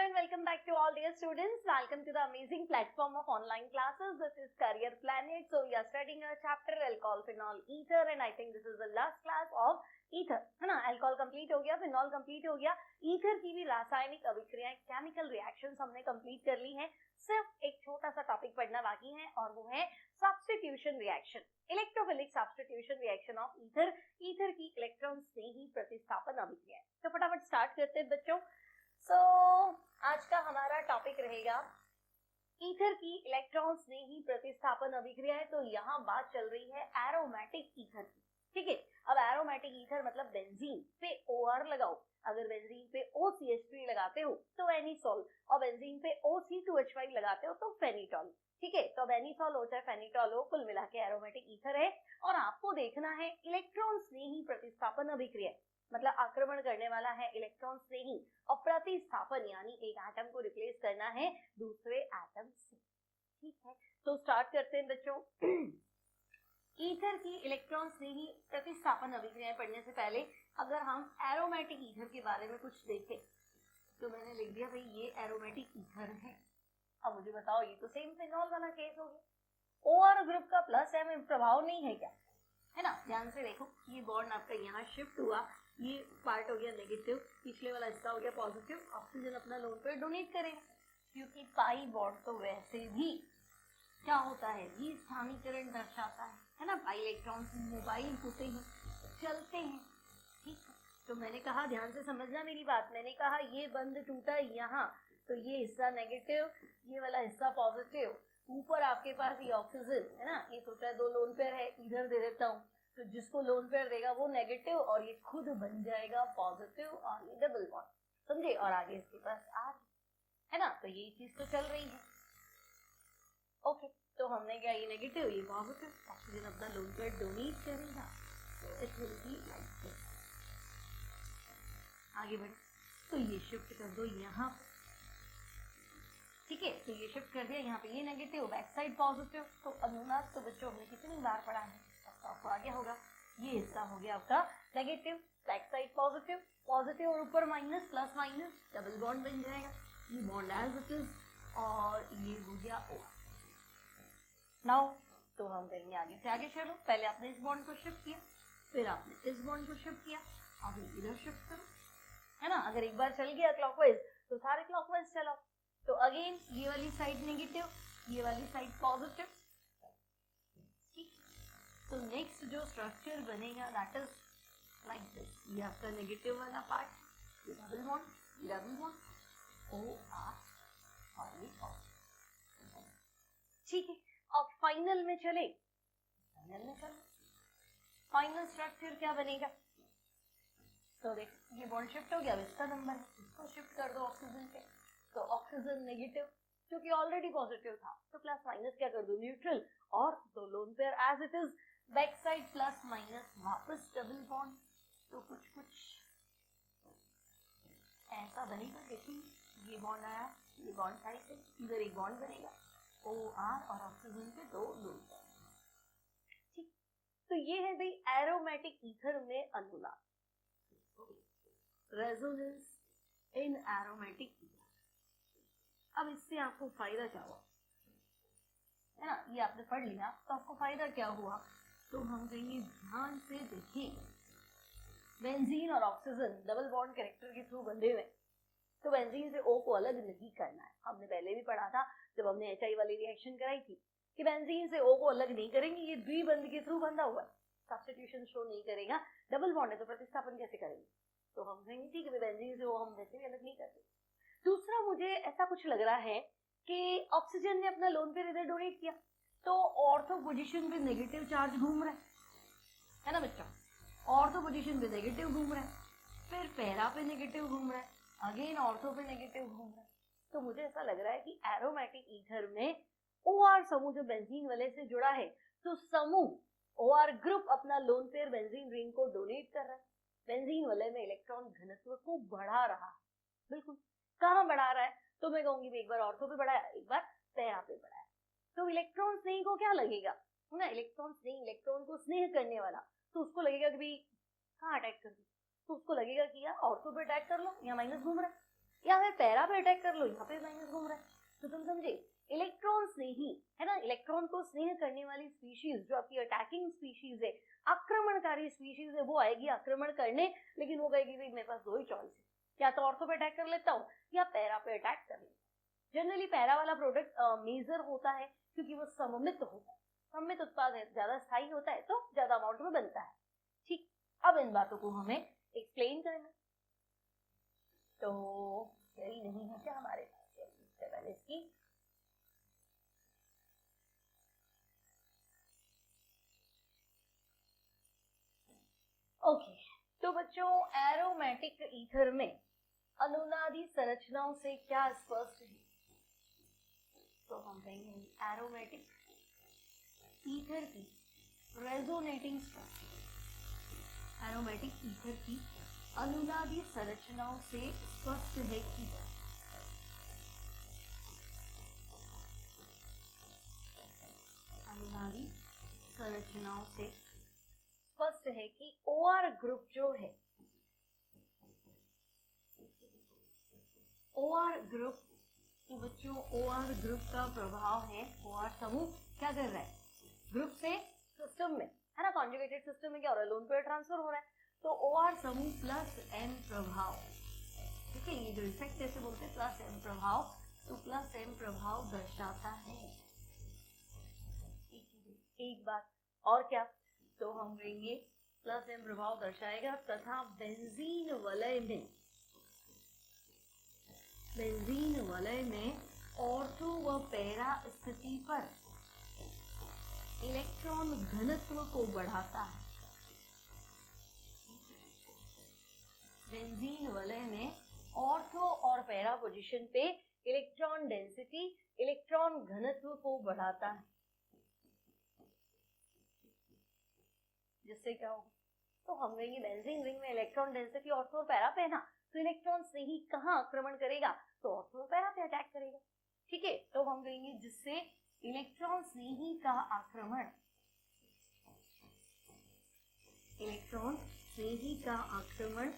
and welcome back to all dear students. Welcome to the amazing platform of online classes. This is Career Planet. So we are studying a chapter alcohol, phenol, ether, and I think this is the last class of ether. है ना? Alcohol complete हो गया, phenol complete हो गया, ether की भी रासायनिक अभिक्रियाएं, chemical reactions हमने complete कर ली हैं. सिर्फ एक छोटा सा टॉपिक पढ़ना बाकी है और वो है substitution reaction. Electrophilic substitution reaction of ether. Ether की इलेक्ट्रॉन स्नेही प्रतिस्थापन अभिक्रिया. तो फटाफट स्टार्ट करते हैं बच्चों. आज का हमारा टॉपिक रहेगा ईथर की इलेक्ट्रॉन स्नेही प्रतिस्थापन अभिक्रिया. तो यहाँ बात चल रही है एरोमेटिक ईथर की. ठीक है, अब एरोमेटिक ईथर मतलब बेंजीन पे OR लगाओ. अगर बेंजीन पे OCH3 लगाते हो तो एनिसोल, और बेंजीन पे OC2H5 लगाते हो तो फेनिटॉल. ठीक है, तो अब एनिसोल हो चाहे फेनिटॉल हो, कुल मिला के एरोमेटिक ईथर है. और आपको देखना है इलेक्ट्रॉन स्नेही प्रतिस्थापन अभिक्रिया, मतलब आक्रमण करने वाला है इलेक्ट्रॉन स्नेही, और प्रतिस्थापन यानी एक एटम को रिप्लेस करना है दूसरे एटम से. ठीक है, तो स्टार्ट करते हैं बच्चों. ईथर की इलेक्ट्रॉन स्नेही प्रतिस्थापन अभिक्रियाएं पढ़ने से पहले अगर हम एरोमेटिक ईथर के बारे में कुछ देखें, तो मैंने लिख दिया भाई ये एरोमेटिक ईथर है. अब मुझे बताओ, ये तो सेम फिनॉल वाला केस हो गया. OR ग्रुप का प्लस है में प्रभाव नहीं है क्या? है ना, ध्यान से देखो, ये बॉन्ड आपका यहाँ शिफ्ट हुआ, ये पार्ट हो गया नेगेटिव, पिछले वाला हिस्सा हो गया पॉजिटिव. ऑक्सीजन अपना लोन पे डोनेट करेगा, क्योंकि पाई बॉन्ड तो वैसे भी क्या होता है, ये स्थानीकरण दर्शाता है ना. पाई इलेक्ट्रॉन्स मोबाइल होते हैं, चलते हैं. ठीक है, तो मैंने कहा ध्यान से समझना मेरी बात. मैंने कहा ये बंद टूटा यहाँ, तो ये हिस्सा नेगेटिव, ये वाला हिस्सा पॉजिटिव. ऊपर आपके पास ये ऑक्सीजन है ना, ये सोचा है दो लोन पेयर है, इधर दे देता हूँ, तो जिसको लोन पेयर देगा वो नेगेटिव, और ये खुद बन जाएगा पॉजिटिव, और ये डबल बॉन्ड. समझे? और आगे इसके पास R है ना, तो ये चीज तो चल रही है. ओके, तो हमने क्या, ये नेगेटिव ये पॉजिटिव, ऑक्सीजन अपना लोन पेयर डोनेट करेगा, तो it will be like this. आगे बढ़े, तो ये शिफ्ट कर दो यहाँ. ठीक है, तो ये शिफ्ट कर दिया यहाँ पे, ये नेगेटिव, बैक साइड पॉजिटिव. तो अनुनाद तो बच्चों हमने कितनी बार पढ़ा है, तो आपको आगे होगा. ये हिस्सा हो गया आपका negative, back side positive, positive और ऊपर minus, plus minus double bond बन जाएगा. ये बॉन्ड एज इट इज, और ये हो गया O. नाउ तो हम कहेंगे आगे से आगे चलो. पहले आपने इस बॉन्ड को शिफ्ट किया, फिर आपने इस बॉन्ड को शिफ्ट किया, अभी इधर शिफ्ट करो, है ना. अगर एक बार चल गया क्लॉकवाइज तो सारे क्लॉकवाइज चलाओ. तो अगेन ये वाली साइड नेगेटिव, ये वाली साइड पॉजिटिव. ठीक, तो नेक्स्ट जो स्ट्रक्चर बनेगा दैट इज लाइक दिस. ये आपका नेगेटिव वाला पार्ट, ये डबल बॉन्ड, ये डबल बॉन्ड, OR और ये पॉजिटिव. ठीक है, अब फाइनल में चले. फाइनल स्ट्रक्चर क्या बनेगा? तो देख, ये बॉन्ड शिफ्ट हो गया, अब इसका नंबर है, इसको शिफ्ट कर दो ऑक्सीजन पे. तो ऑक्सीजन नेगेटिव, क्योंकि ऑलरेडी पॉजिटिव था, तो प्लस माइनस क्या कर दो, न्यूट्रल, और दो lone pair as it is, back side plus minus, वापस डबल बॉन्ड. तो कुछ ऐसा बनेगा. देखिए, ये बॉन्ड आया, ये बॉन्ड साइड से, इधर एक बॉन्ड बनेगा, OR और ऑक्सीजन पे दो लोन पेयर. ठीक, तो ये है भाई एरोमेटिक ईथर में अनुनाद, रेजोनेंस इन एरोमेटिक ईथर. अब इससे आपको फायदा क्या हुआ, है ना, ये आपने पढ़ लिया, तो आपको फायदा क्या हुआ, तो हम कहेंगे ध्यान से देखिए. बेंजीन और ऑक्सीजन डबल बॉन्ड कैरेक्टर के थ्रू बंधे हुए, तो बेंजीन से O को अलग नहीं करना है. हमने पहले भी पढ़ा था जब हमने HI वाली रिएक्शन कराई थी कि बेंजीन से O को अलग नहीं करेंगे, ये द्विबंध के थ्रू बंधा हुआ है, सब्स्टिट्यूशन शो नहीं करेगा. डबल बॉन्ड है तो प्रतिस्थापन कैसे करेंगे, तो हम कहेंगे ठीक है, बेंजीन से O हम वैसे भी अलग नहीं करते. दूसरा, मुझे ऐसा कुछ लग रहा है कि ऑक्सीजन ने अपना लोन पेयर इधर डोनेट किया, तो ऑर्थो पोजीशन पे नेगेटिव चार्ज घूम रहा है ना बच्चों. ऑर्थो पोजीशन पे नेगेटिव घूम रहा है, फिर पैरा पे नेगेटिव घूम रहा है, अगेन ऑर्थो पे नेगेटिव घूम रहा है. तो मुझे ऐसा लग रहा है कि एरोमेटिक ईथर में OR समूह जो बेंजीन वाले से जुड़ा है, तो समूह OR ग्रुप अपना लोन पेयर बेंजीन रिंग को डोनेट कर रहा है. बेंजीन वाले में इलेक्ट्रॉन घनत्व को बढ़ा रहा है. बिल्कुल, कहाँ बढ़ा रहा है, तो मैं कहूंगी एक बार ऑर्थो पे बढ़ाया, एक बार पैरा पे बढ़ाया. तो इलेक्ट्रॉन स्नेह को क्या लगेगा, है ना, इलेक्ट्रॉन स्नेह, इलेक्ट्रॉन को स्नेह करने वाला, तो उसको लगेगा कि भाई कहाँ अटैक कर दो, तो उसको लगेगा कि यार ऑर्थो पे अटैक कर लो, यहाँ माइनस घूम रहा है, या फिर पैरा पे अटैक कर लो, यहाँ पे माइनस घूम रहा है। तो तुम समझे, इलेक्ट्रॉन स्नेही है ना, इलेक्ट्रॉन को स्नेह करने वाली स्पीशीज जो आपकी अटैकिंग स्पीशीज है, आक्रमणकारी स्पीशीज है, वो आएगी आक्रमण करने, लेकिन वो कहेगी भाई मेरे पास दो ही चॉइस है, या तो ऑर्थो पे अटैक कर लेता हूँ या पैरा पे अटैक कर लेता हूँ। जनरली पैरा वाला प्रोडक्ट मेजर होता है क्योंकि वो सममित होता है, सममित उत्पाद है, ज्यादा स्थायी होता है तो ज्यादा अमाउंट में बनता है। ठीक, अब इन बातों को हमें एक्सप्लेन करना, तो यही नहीं है क्या हमारे पास, इससे पहले इसकी ओके। तो बच्चों एरोमेटिक ईथर में अनुनादी संरचनाओं से क्या स्पष्ट है, तो हम कहेंगे एरोमेटिक ईथर की रेजोनेटिंग स्ट्रक्चर, एरोमेटिक ईथर की अनुनादी संरचनाओं से स्पष्ट है कि अनुनादी संरचनाओं से स्पष्ट है कि OR ग्रुप जो है, OR ग्रुप, तो बच्चों OR ग्रुप का प्रभाव है, OR समूह क्या कर रहा है, ग्रुप से सिस्टम में है ना, कॉन्जुगेटेड सिस्टम में क्या हो रहा है, लोन पेयर ट्रांसफर हो रहा है, तो OR समूह प्लस M प्रभाव, ठीक है, ये जो इफेक्ट जैसे बोलते हैं प्लस M प्रभाव, तो प्लस M प्रभाव दर्शाता है। एक बात और क्या, तो हम कहेंगे प्लस M प्रभाव दर्शाएगा तथा बेंजीन वलय में ऑर्थो व पैरा स्थिति पर इलेक्ट्रॉन घनत्व को बढ़ाता है। बेंजीन वलय में ऑर्थो और पैरा पोजीशन पे इलेक्ट्रॉन डेंसिटी, इलेक्ट्रॉन घनत्व को बढ़ाता है, जिससे क्या होगा, तो हम कहेंगे बेंजीन रिंग में इलेक्ट्रॉन डेंसिटी ऑर्थो और पैरा पे है ना, तो इलेक्ट्रॉन से ही कहाँ आक्रमण करेगा, तो ऑर्थो और पैरा पे अटैक करेगा। ठीक है, तो हम कहेंगे जिससे इलेक्ट्रॉन से ही का आक्रमण, इलेक्ट्रॉन से ही का आक्रमण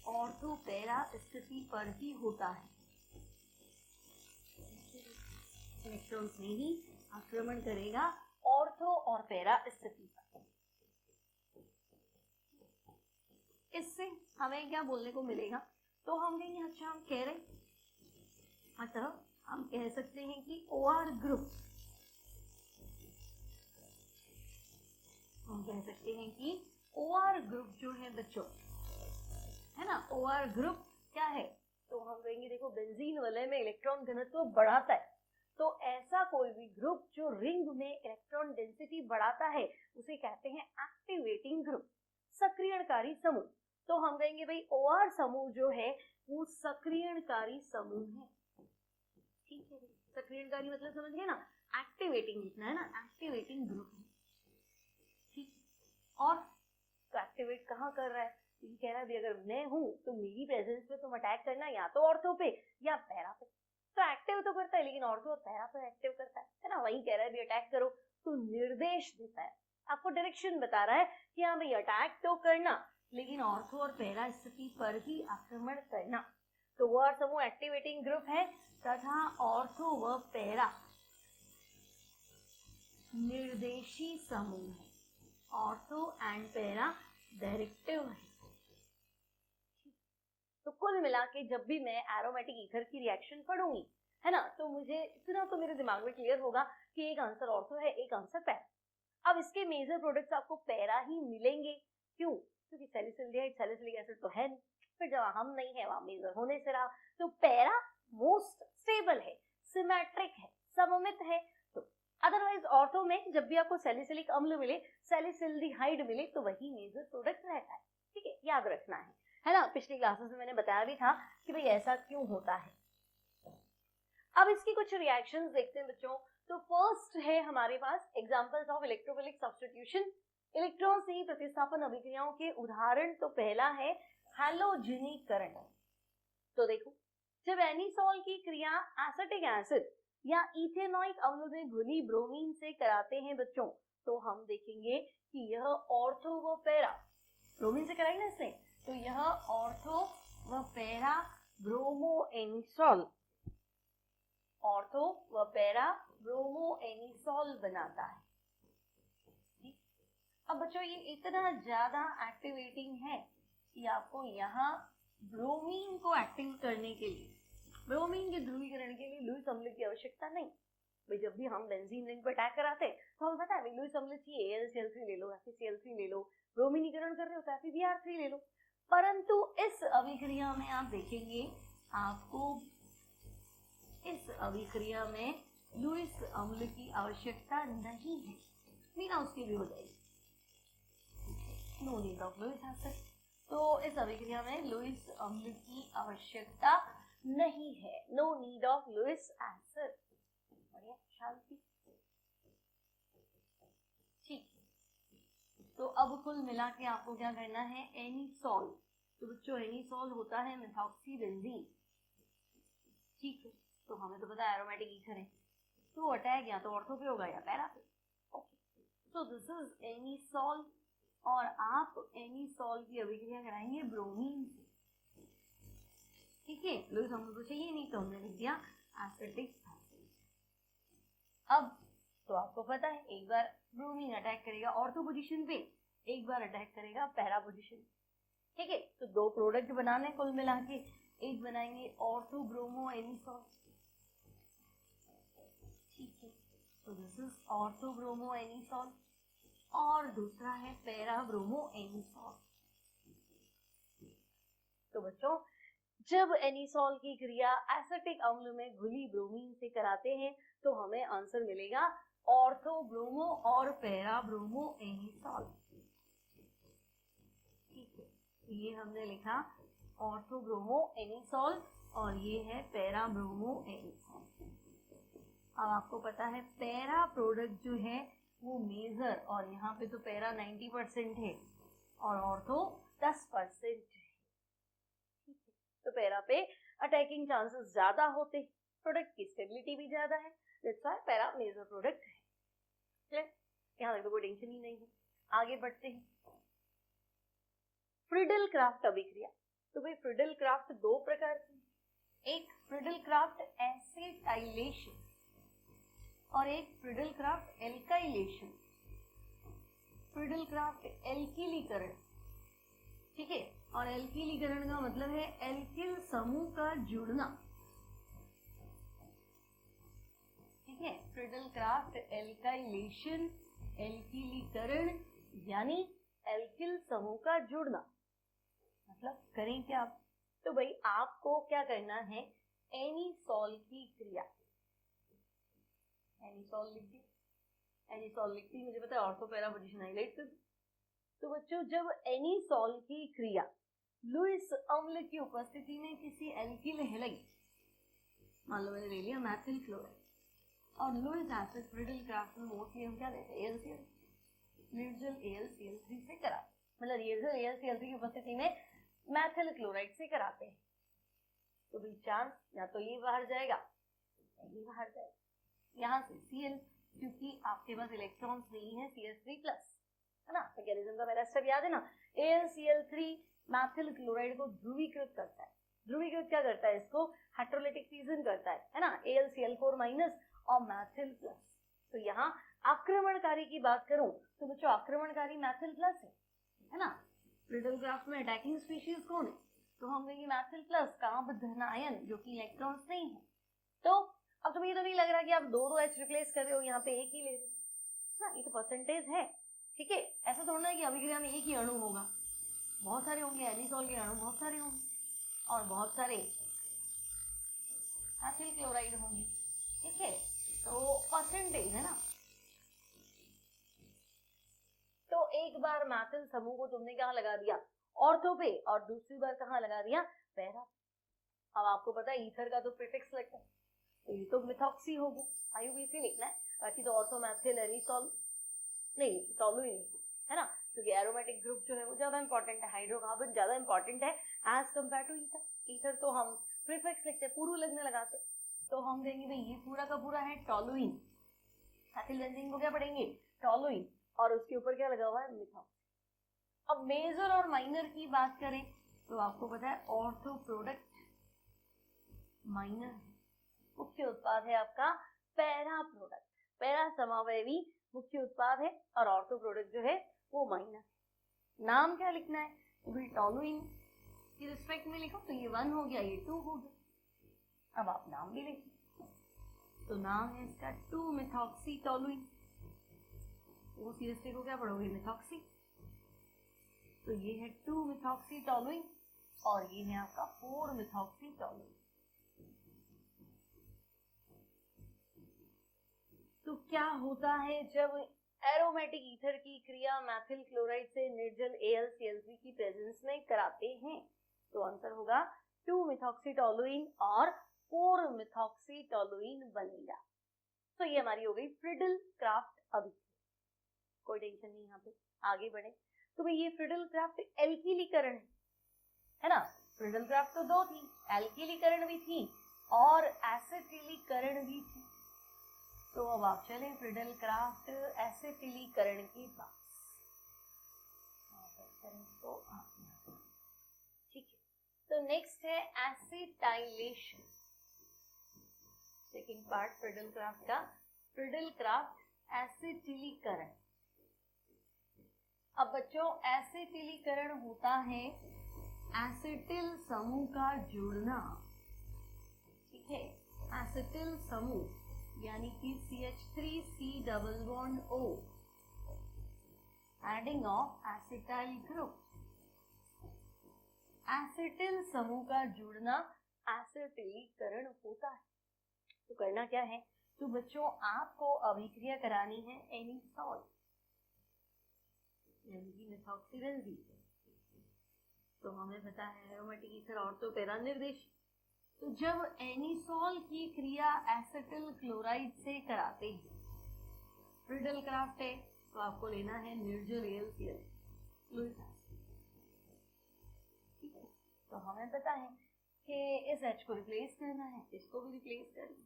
ऑर्थो पैरा स्थिति पर ही होता है, इलेक्ट्रॉन से ही आक्रमण करेगा ऑर्थो और पैरा स्थिति पर। इससे हमें क्या बोलने को मिलेगा, तो हम कहेंगे अच्छा हम कह रहे, अतः हम कह सकते हैं कि OR ग्रुप, हम कह सकते हैं कि OR ग्रुप जो है बच्चों, है ना, OR ग्रुप क्या है, तो हम कहेंगे देखो बेंजीन वलय में इलेक्ट्रॉन घनत्व बढ़ाता है, तो ऐसा कोई भी ग्रुप जो रिंग में इलेक्ट्रॉन डेंसिटी बढ़ाता है उसे कहते हैं एक्टिवेटिंग ग्रुप, सक्रियणकारी समूह। तो हम कहेंगे भाई OR समूह जो है वो सक्रियणकारी समूह है। ठीक है, सक्रियणकारी मतलब समझ गए ना, एक्टिवेटिंग लिखना है ना, एक्टिवेटिंग ग्रुप है। ठीक, और तो एक्टिवेट कहाँ कर रहा है, ये कह रहा है अगर मैं हूं तो मेरी प्रेजेंस में तुम अटैक करना या तो ऑर्थो पे या पैरा पे, तो एक्टिव तो करता है लेकिन ऑर्थो और पैरा पे एक्टिव करता है ना, वही कह रहा है भी अटैक करो, तो निर्देश देता है, आपको डायरेक्शन बता रहा है कि हाँ भाई अटैक तो करना लेकिन ऑर्थो और पैरा स्थिति पर ही आक्रमण करना। तो OR समूह एक्टिवेटिंग ग्रुप है तथा ऑर्थो व पैरा निर्देशी समूह है, ऑर्थो एंड पैरा डायरेक्टिव है। तो कुल मिला के जब भी मैं एरोमेटिक ईथर की रिएक्शन पढ़ूंगी है ना, तो मुझे इतना तो मेरे दिमाग में क्लियर होगा कि एक आंसर ऑर्थो है, एक आंसर पैरा। अब इसके मेजर प्रोडक्ट्स आपको पैरा ही मिलेंगे, क्यों, क्योंकि सैलिसिल्डिहाइड सैलिसिलिक एसिड तो है नहीं, फिर जब हम नहीं है वहां मेजर होने से रहा, तो पैरा मोस्ट स्टेबल है, सिमेट्रिक है, सममित है। तो अदरवाइज ऑर्थो में जब भी आपको सैलिसिलिक अम्ल मिले, सैलिसिल्डिहाइड मिले, तो वही मेजर प्रोडक्ट रहता है। ठीक है, याद रखना है ना, पिछली क्लासेस में मैंने बताया भी था कि भाई ऐसा क्यों होता है। अब इसकी कुछ रिएक्शंस देखते हैं बच्चों। तो फर्स्ट है हमारे पास examples of electrophilic substitution, electron से ही प्रतिस्थापन अभिक्रियाओं के उदाहरण। तो पहला है हैलोजिनीकरण। तो देखो, जब एनिसॉल की क्रिया एसिटिक एसिड या इथेनॉइक अम्ल में घुली ब्रोमीन से कराते हैं बच्चों, तो हम देखेंगे कि यह ऑर्थो व पैरा, ब्रोमीन से कराई ना इसने, तो यह ऑर्थो व पैरा ब्रोमोएनिसॉल, ऑर्थो व पैरा ब्रोमोएनिसॉल बनाता है। ठीक, अब बच्चों ये इतना ज्यादा एक्टिवेटिंग है कि आपको यहाँ ब्रोमीन को एक्टिव करने के लिए, ब्रोमीन के ध्रुवीकरण के लिए लुईस अम्ल की आवश्यकता नहीं। भाई जब भी हम बेंजीन रिंग पर अटैक कराते हैं तो हमें पता है लुईस अम्ल चाहिए, AlCl3 ले लो, FeCl3 ले लो, ब्रोमीनीकरण कर रहे हो तो FeBr3 ले लो। परंतु इस अभिक्रिया में आप देखेंगे आपको इस अभिक्रिया में लुईस अम्ल की आवश्यकता नहीं है, बिना उसकी भी हो जाएगी, no need of Lewis acid. तो इस अभिक्रिया में लुईस अम्ल की आवश्यकता नहीं है, no need of Lewis acid. बढ़िया, शांति। ठीक, तो अब कुल मिला के आपको क्या करना है, एनिसॉल। तो बच्चों एनिसॉल होता है मेथॉक्सी बेंजीन। ठीक है, तो हमें तो पता है एरोमेटिक ईथर है, तो अटैक या तो ऑर्थो पे होगा या पैरा पे। Okay, so this is anisole और आप एनिसॉल की अभिक्रिया कराएंगे ब्रोमीन से। ठीक है, लुईस अम्ल तो चाहिए नहीं तो हमने लिख दिया एसिटिक एसिड। अब तो आपको पता है एक बार ब्रोमीन अटैक करेगा ऑर्थो पोजीशन पे, एक बार अटैक करेगा पैरा पोजीशन। ठीक है, तो दो प्रोडक्ट बनाने कुल मिला के, एक बनाएंगे ऑर्थो ब्रोमो एनिसॉल। ठीक है, तो this is ortho bromo anisole और दूसरा है पैरा ब्रोमो एनिसॉल। तो बच्चों जब एनिसॉल की क्रिया एसिटिक अम्ल में घुली ब्रोमीन से कराते हैं तो हमें आंसर मिलेगा ऑर्थो ब्रोमो और पैरा ब्रोमो एनिसॉल। ठीक है, ये हमने लिखा ऑर्थो ब्रोमो एनिसॉल और ये है पैरा ब्रोमो एनिसॉल। अब आपको पता है पैरा प्रोडक्ट जो है वो मेजर, और यहाँ पे तो पैरा 90% है और ऑर्थो 10% है। तो पैरा पे अटैकिंग चांसेस ज्यादा होते, प्रोडक्ट की स्टेबिलिटी भी ज्यादा है, that's why para major product है। क्लियर, यहाँ तक तो कोई टेंशन ही नहीं है। आगे बढ़ते हैं, फ्रीडल क्राफ्ट अभिक्रिया। तो भाई फ्रीडल क्राफ्ट दो प्रकार की, एक फ्रीडल क्राफ्ट एसिटाइलेशन और एक Friedel Crafts alkylation. Friedel Crafts एल्किलीकरण, ठीक है, और एल्किलीकरण का मतलब है एल्किल समूह का जुड़ना। ठीक है, फ्रीडल क्राफ्ट एल्काइलेशन, एल्किलीकरण यानी एल्किल समूह का जुड़ना। मतलब करें क्या आप, तो भाई आपको क्या करना है, एनिसॉल की क्रिया, एनिसॉल लिख दी, एनिसॉल लिख दी, मुझे पता है ऑर्थो पैरा पोजीशन हाईलाइट कर। तो बच्चों जब एनिसॉल की क्रिया लुईस अम्ल की उपस्थिति में किसी एल्किल हैलाइड, मान लो मैंने ले लिया मैथिल क्लोराइड, और लुईस एसिड फ्रीडल क्राफ्ट में मोस्टली हम क्या देते हैं, AlCl, निर्जल AlCl3 से कराते, मतलब निर्जल AlCl3 की उपस्थिति में मैथिल क्लोराइड से कराते हैं। तो भी चांस या तो ये बाहर जाएगा या ये बाहर जाएगा, यहाँ से Cl, क्योंकि आपके पास इलेक्ट्रॉन्स नहीं है CH3+, है ना, मैकेनिज्म का मेरा स्टेप याद है ना, AlCl3 मैथिल क्लोराइड को ध्रुवीकृत करता है। ध्रुवीकृत क्या करता है, इसको हाइड्रोलाइटिक फ्यूजन करता है ना, AlCl4- और मैथिल प्लस। तो यहाँ आक्रमणकारी की बात करूं तो बच्चों आक्रमणकारी मैथिल प्लस है ना। फ्रीडल क्राफ्ट में अटैकिंग स्पीशीज कौन है, तो हम कहेंगे मैथिल प्लस, कहाँ धन आयन जो कि इलेक्ट्रॉन्स नहीं है। तो अब तुम्हें ये तो नहीं लग रहा कि आप दो H रिप्लेस कर रहे हो, यहाँ पे एक ही ले रहे हो ना, ये तो परसेंटेज है। ठीक है, ऐसा थोड़ा है कि अभिक्रिया में एक ही अणु होगा, बहुत सारे होंगे, एनिसॉल के अणु बहुत सारे होंगे और बहुत सारे मैथिल क्लोराइड होंगे। ठीक है, तो परसेंटेज है ना। तो एक बार मैथिल समूह को तुमने कहाँ लगा दिया, ऑर्थो पे, और दूसरी बार कहाँ लगा दिया, पैरा। अब आपको पता है ईथर का तो प्रीफिक्स लगता है, तो ये तो मिथॉक्सी हो गया, IUPAC लिखना है, बाकी तो ऑर्थो मैथिल एनिसॉल नहीं, टॉलुइन है ना, क्योंकि एरोमेटिक ग्रुप जो है वो ज्यादा इंपॉर्टेंट है, हाइड्रोकार्बन ज्यादा इंपॉर्टेंट है as compare to ether. Ether तो हम प्रीफिक्स लिखते हैं, पूर्व लगने लगाते, तो हम कहेंगे भाई ये पूरा का पूरा है टॉलुइन। मैथिल बेंजीन को क्या पढ़ेंगे, टॉलुइन, और उसके ऊपर क्या लगा हुआ है, मिथॉक्सी। अब मेजर और माइनर की बात करें तो आपको पता है ऑर्थो प्रोडक्ट माइनर मुख्य उत्पाद है आपका पैरा प्रोडक्ट। पैरा समावयवी मुख्य उत्पाद है और ऑर्थो प्रोडक्ट जो है वो माइनर। नाम क्या लिखना है? तो भाई टॉलुइन की रिस्पेक्ट में लिखो, तो ये 1 हो गया, ये 2 हो गया। अब आप नाम भी लिखो, तो नाम है इसका 2-मेथॉक्सी टॉलुइन। वो सीरियसली को क्या पढ़ोगे? मेथॉक्सी। तो ये है 2-मेथॉक्सी टॉलुइन और ये है आपका 4-मेथॉक्सी टॉलुइन। तो क्या होता है जब एरोमेटिक ईथर की क्रिया मैथिल क्लोराइड से निर्जल AlCl3 की प्रेजेंस में कराते हैं? तो आंसर होगा 2-मेथॉक्सीटोलुइन और 4-मेथॉक्सीटोलुइन बनेगा। तो ये हमारी हो गई फ्रिडल क्राफ्ट अभिक्रिया। कोई टेंशन नहीं, यहाँ पे आगे बढ़े। तो भाई ये फ्रिडल क्राफ्ट एल्किलीकरण है ना। फ्रिडल क्राफ्ट तो 2 थी, एल्किलीकरण भी थी और एसिटिलीकरण भी थी। तो अब आप चले फ्रिडल क्राफ्ट एसिटिलीकरण के पास। ठीक है, तो नेक्स्ट है acetylation. Second part Friedel Crafts का, फ्रिडल क्राफ्ट एसिटिलीकरण। अब बच्चों एसिटिलीकरण होता है एसिटिल समूह का जुड़ना। ठीक है, एसिटिल समूह यानी कि CH3C double bond O adding of acetyl group. Acetyl समूह का जुड़ना एसिटिलीकरण होता है। तो करना क्या है? तो बच्चों आपको अभिक्रिया करानी है एनीसॉल यानी कि मेथॉक्सीबेंजीन। तो हमें पता है एरोमेटिक ईथर ऑर्थो पैरा निर्देश। तो जब एनीसॉल की क्रिया एसिटिल क्लोराइड से कराते हैं, फ्रिडल क्राफ्ट है, तो आपको लेना है निर्जल AlCl। ठीक है, तो हमें पता है कि इस H को रिप्लेस करना है, इसको भी रिप्लेस करना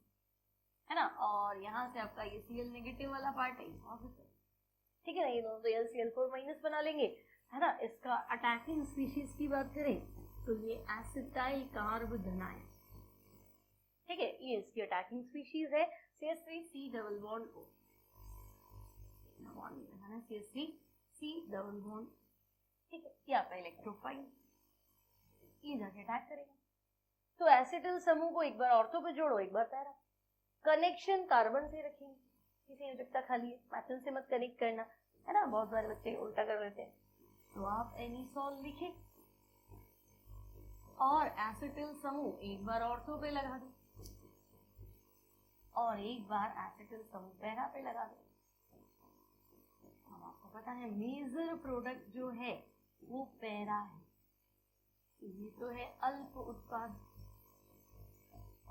है ना। और यहाँ से आपका ये Cl नेगेटिव वाला पार्ट है पॉजिटिव। ठीक है ना, ये दोनों तो AlCl4 माइनस बना लेंगे, है ना। इसका अटैकिंग स्पीशीज की बात करें तो ये एसिटाइल कार्ब धनायन। ठीक है, ये इसकी अटैकिंग स्पीशीज है CH3C double bond O। CH3C double bond. ठीक है, ये आपका इलेक्ट्रोफाइल, ये जाके अटैक करेगा। तो एसिटिल समूह को एक बार ऑर्थो पे जोड़ो, एक बार पैरा। कनेक्शन कार्बन से रखेंगे, किसी आवश्यकता खाली है, मैथन से मत कनेक्ट करना, है ना। बहुत सारे बच्चे उल्टा कर देते हैं। तो आप एनीसॉल लिखे और एसिटिल समूह एक बार ऑर्थो पे लगा दो और एक बार एसिटिल समूह पैरा पे लगा दो। अब आपको पता है मेजर प्रोडक्ट जो है वो पैरा है। ये तो है अल्प उत्पाद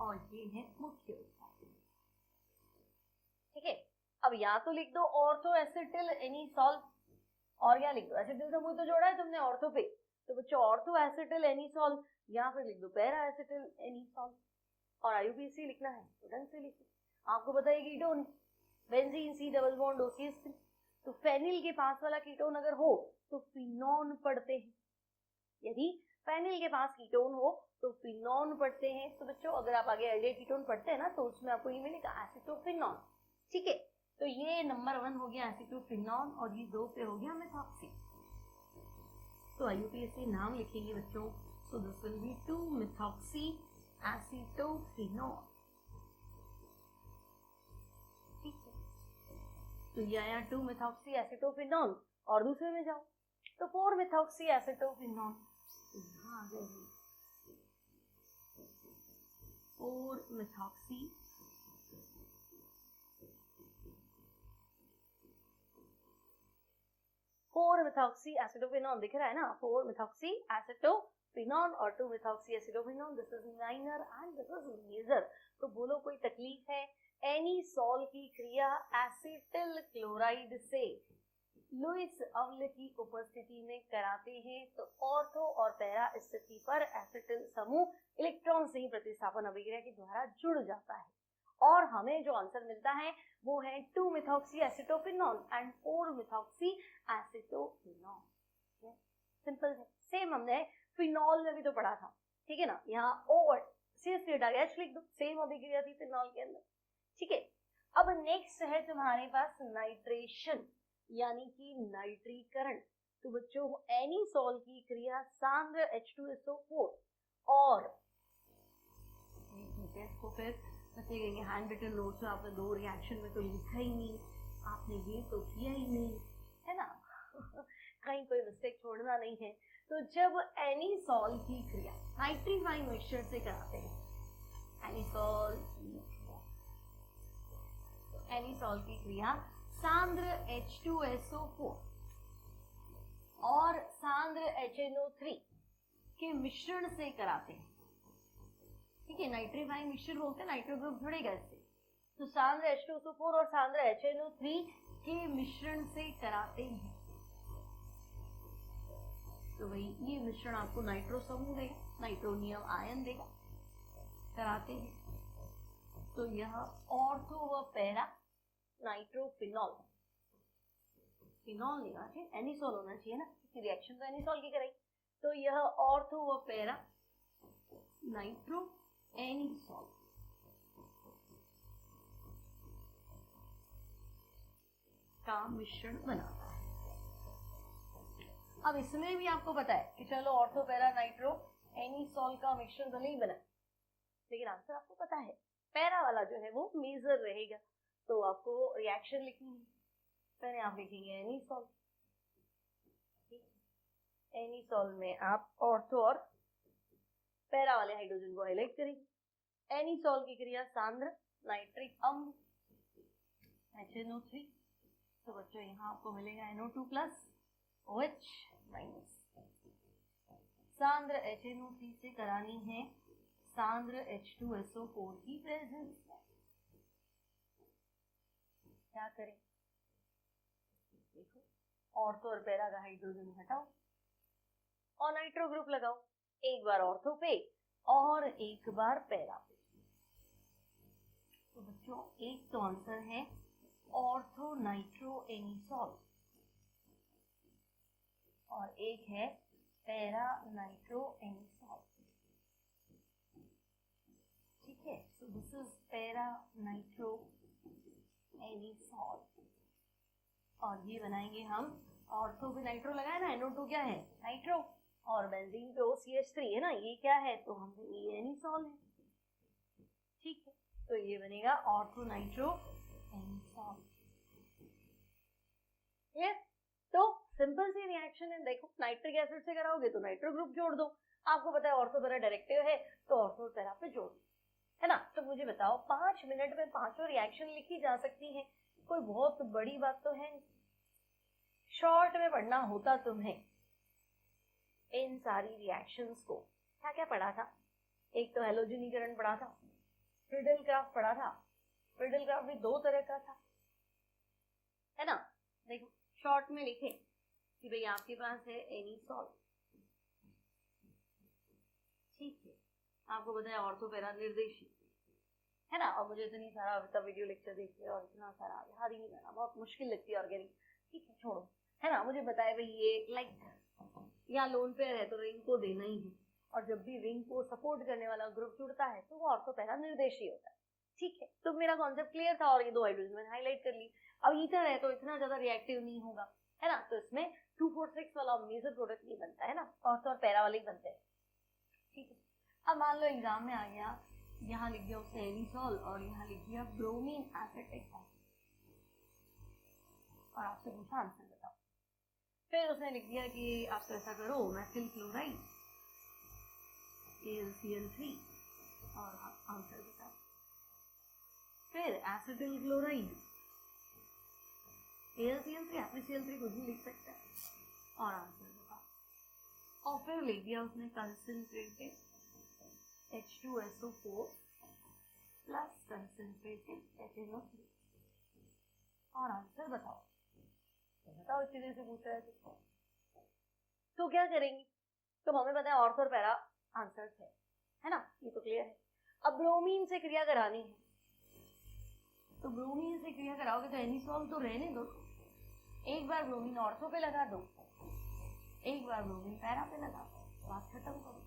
और ये है मुख्य उत्पाद। ठीक है, अब या तो लिख दो ऑर्थो एसिटिल एनीसॉल, और क्या लिख दो? एसिटिल समूह तो जोड़ा है तुमने ऑर्थो पे, तो बच्चों ऑर्थो एसिटिल एनीसॉल, या फिर लिख दो पैरा एसिटिल एनीसॉल। और IUPAC लिखना है तो ढंग से लिखो। आपको पता है ketone benzene C double bond OCH3। तो फेनिल के पास वाला कीटोन अगर हो तो फिनॉन पढ़ते हैं। यदि फेनिल के पास कीटोन हो तो फिनॉन पढ़ते हैं। तो बच्चों अगर आप आगे एल्डिहाइड कीटोन पढ़ते हैं ना तो उसमें आपको ये मिलेगा एसिटोफिनॉन। ठीक है, तो ये नंबर 1 हो गया एसिटोफिनॉन और ये 2 पे हो गया मेथॉक्सी। तो IUPAC नाम लिखेंगे बच्चों, so this will be methoxy acetophenone. ठीक है, तो ये आया 2-मेथॉक्सी एसिटोफिनॉन। और दूसरे में जाओ तो 4-मेथॉक्सी एसिटोफिनॉन। यहाँ आ गए 4-मेथॉक्सी एसिटोफिनॉन दिख रहा है ना, 4-मेथॉक्सी एसिटोफिनॉन और methoxy acetophenone. This is minor and this is major. तो बोलो कोई तकलीफ है? एनीसॉल की क्रिया एसिटिल क्लोराइड से लुईस अम्ल की उपस्थिति में कराते हैं तो ऑर्थो और पैरा स्थिति पर एसिटिल समूह इलेक्ट्रॉन से ही प्रतिस्थापन अभिक्रिया के द्वारा जुड़ जाता है और हमें जो आंसर मिलता है वो है 2-मेथॉक्सी एसिटोफिनॉल एंड 4-मेथॉक्सी एसिटोफिनॉल। सिंपल है, सेम हमने फिनॉल में भी तो पढ़ा था। ठीक है ना, यहाँ O और CH3 एसिड आ गया, H लिख दो, सेम अभिक्रिया थी फिनॉल के अंदर। ठीक है, अब नेक्स्ट है तुम्हारे पास नाइट्रेशन यानी कि नाइट्रीकरण। तो बच्चों एनीसॉल की क्रिया सांद्र H2SO4 और इसको फिर बच्चे कहेंगे हैंड रिटन नोट्स में आपने दो रिएक्शन में तो लिखा ही नहीं, आपने ये तो किया ही नहीं, है ना। कहीं कोई मिस्टेक छोड़ना नहीं है। तो जब एनीसॉल की क्रिया नाइट्रीफाइंग मिक्सचर से कराते हैं, एनीसॉल की क्रिया सांद्र H2SO4 और सांद्र HNO3 के मिश्रण से कराते हैं। ठीक है, नाइट्रीफाइंग मिक्सचर बोलते हैं, नाइट्रो ग्रुप जुड़ेगा इससे। तो सांद्र H2SO4 और सांद्र HNO3 के मिश्रण से कराते हैं। तो वही ये मिश्रण आपको नाइट्रो समूह देगा, नाइट्रोनियम आयन देगा, कराते हैं। तो यह ऑर्थो व पैरा नाइट्रोफिनॉल, फिनॉल नहीं होना चाहिए, एनीसॉल होना चाहिए ना, रिएक्शन तो एनीसॉल की कराई। तो यह ऑर्थो व पैरा नाइट्रो एनीसॉल का मिश्रण बनाता है। अब इसमें भी आपको पता है कि चलो ऑर्थो पैरा नाइट्रो एनीसॉल का मिश्रण तो नहीं बना, लेकिन आंसर आपको पता है, पैरा वाला जो है वो मेजर रहेगा। तो आपको रिएक्शन लिखनी है, पहले आप लिखेंगे एनीसॉल। एनीसॉल में आप ऑर्थो और पैरा वाले हाइड्रोजन को हाईलाइट करेंगे। एनीसॉल की क्रिया सांद्र नाइट्रिक अम्ल HNO3। तो बच्चों यहाँ आपको मिलेगा NO2 plus OH minus. सांद्र HNO3 से करानी है सांद्र H2SO4 की प्रेजेंस में। क्या करें, देखो ऑर्थो और पैरा का हाइड्रोजन हटाओ और नाइट्रो ग्रुप लगाओ, एक बार ऑर्थो पे और एक बार पैरा पे। तो बच्चों एक तो आंसर है ऑर्थो नाइट्रो एनीसॉल और एक है पैरा नाइट्रो एनीसॉल। ठीक है, so this is para nitro anisole और ये बनाएंगे हम। ऑर्थो पे नाइट्रो लगाए ना, NO2 क्या है नाइट्रो और बेंजीन पे OCH3 है ना, ये क्या है तो हम ये एनीसॉल है। ठीक है, तो ये बनेगा ऑर्थो नाइट्रो एनीसॉल। यस, तो सिंपल सी रिएक्शन है। देखो नाइट्रिक एसिड से कराओगे तो नाइट्रो ग्रुप जोड़ दो, आपको पता है ऑर्थो पैरा डायरेक्टिव है तो ऑर्थो पैरा पे जोड़ दो, है ना। तो मुझे बताओ 5 मिनट में पांचों रिएक्शन लिखी जा सकती है, कोई बहुत बड़ी बात तो है नहीं। शॉर्ट में पढ़ना होता तुम्हें इन सारी रिएक्शंस को, क्या क्या पढ़ा था, एक तो हैलोजनीकरण पढ़ा था, फ्रीडल-क्राफ्ट पढ़ा था। फ्रीडल-क्राफ्ट भी 2 तरह का था, है ना। देखो शॉर्ट में लिखे कि भाई आपके पास है एनीसॉल, ठीक है, आपको बताया ऑर्थो पैरा निर्देशी, है ना। और मुझे इतनी सारा अभी तक वीडियो लेक्चर देख लिया और इतना सारा याद ही नहीं करना, बहुत मुश्किल लगती है ऑर्गेनिक। ठीक है, छोड़ो, है ना। मुझे बताया भाई ये लाइक या लोन पेयर है तो रिंग को देना ही है, और जब भी रिंग को सपोर्ट करने वाला ग्रुप जुड़ता है तो वो ऑर्थो पैरा निर्देशी होता है। ठीक है, तो मेरा कॉन्सेप्ट क्लियर था और ये 2 हाइड्रोजन मैंने हाईलाइट कर ली। अब ईथर है तो इतना ज्यादा रिएक्टिव नहीं होगा, है ना, तो इसमें 2,4,6 वाला मेजर प्रोडक्ट नहीं बनता है ना, ऑर्थो और पैरा वाले ही बनते हैं। ठीक है, अब मान लो एग्जाम में आ गया, यहाँ लिख दिया उसने एनीसॉल और यहाँ लिख दिया ब्रोमीन एसिटिक और आपसे पूछा आंसर बताओ। फिर उसने लिख दिया कि आप तो ऐसा करो मैथिल क्लोराइड AlCl3 और आप आंसर बताओ। फिर एसिटिल क्लोराइड AlCl3 FeCl3 कुछ भी लिख सकते हैं और आंसर बताओ। और फिर लिख दिया उसने concentrated H2SO4 plus concentrated HNO3 और आंसर बताओ। बताओ इतनी देर से पूछ रहे थे तो क्या करेंगे, तो हमें पता है ऑर्थो और पैरा आंसर है ना, ये तो क्लियर है। अब ब्रोमीन से क्रिया करानी है, तो ब्रोमीन से क्रिया कराओगे तो एनीसॉल तो रहने दो, एक बार ब्रोमीन ऑर्थो पे लगा दो, एक बार ब्रोमीन पैरा पे लगा दो, बात खत्म करो।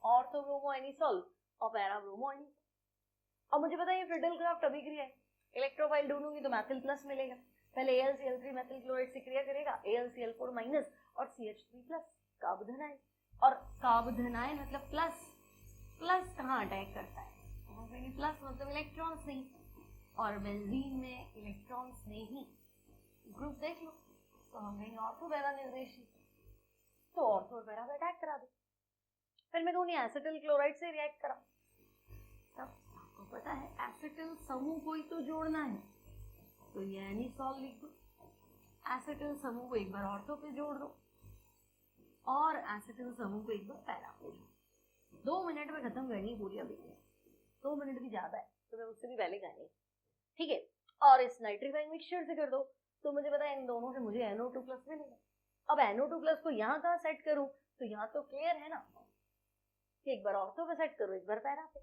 ऑर्थो-ब्रोमो एनिसॉल और पैरा-ब्रोमो एनिसॉल। अब मुझे पता है ये फ्रिडल क्राफ्ट अभिक्रिया है, इलेक्ट्रोफाइल ढूंढूंगी तो मैथिल प्लस मिलेगा। पहले AlCl3 मेथिल क्लोराइड से क्रिया करेगा, AlCl4 माइनस और CH3 प्लस, कार्बोधनाइन। और कार्बोधनाइन मतलब प्लस, प्लस कहाँ अटैक करता है? प्लस मतलब इलेक्ट्रॉन्स नहीं, और बेंजीन में इलेक्ट्रॉन्स नहीं। ग्रुप देख लो तो हम कहेंगे ऑर्थो पैरा निर्देशी, तो ऑर्थो पैरा पे अटैक करा दो। फिर मैं कहूँ एसिटिल क्लोराइड से रिएक्ट करा, तब आपको पता है एसिटिल समूह को ही तो जोड़ना है, तो ये एनिसॉल लिख दो। एसिटिल समूह को एक बार ऑर्थो पे जोड़ दो और एसिटिल समूह को एक बार पैरा पे जोड़। 2 मिनट में खत्म करनी पूरी अभिक्रिया, 2 मिनट भी ज्यादा है तो मैं उससे भी पहले करनी, ठीक है। और इस नाइट्रीफाइंग मिक्सचर से कर दो तो मुझे पता है इन दोनों से मुझे NO2 प्लस मिलेगा। अब NO2 प्लस को यहाँ कहाँ सेट करूँ, तो यहाँ तो क्लियर है ना कि एक बार ऑर्थो पे सेट करो, एक बार पैरा पे,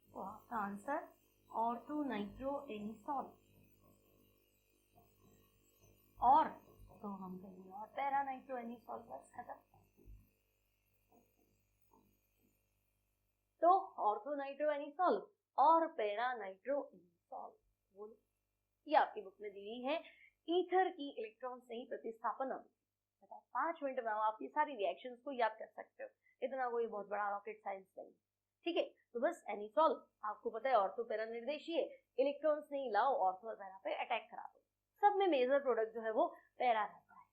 तो आपका आंसर ऑर्थो नाइट्रो एनिसॉल। और तो हम कहेंगे और पैरा नाइट्रो एनिसॉल बस खत्म। तो ऑर्थो नाइट्रो एनिसॉल और पैरा नाइट्रो एनिसॉल, बोलो ये आपकी बुक में दी हुई है ईथर की इलेक्ट्रॉन से ही प्रतिस्थापन। 5 मिनट में आप ये सारी रिएक्शंस को याद कर सकते हो, इतना कोई बहुत बड़ा रॉकेट साइंस नहीं, ठीक है। तो बस एनिसॉल आपको पता है ऑर्थो पैरा निर्देशी है, इलेक्ट्रॉन्स नहीं लाओ, ऑर्थो पैरा पे अटैक करा दो। सब में मेजर प्रोडक्ट जो है वो पैरा रहता है,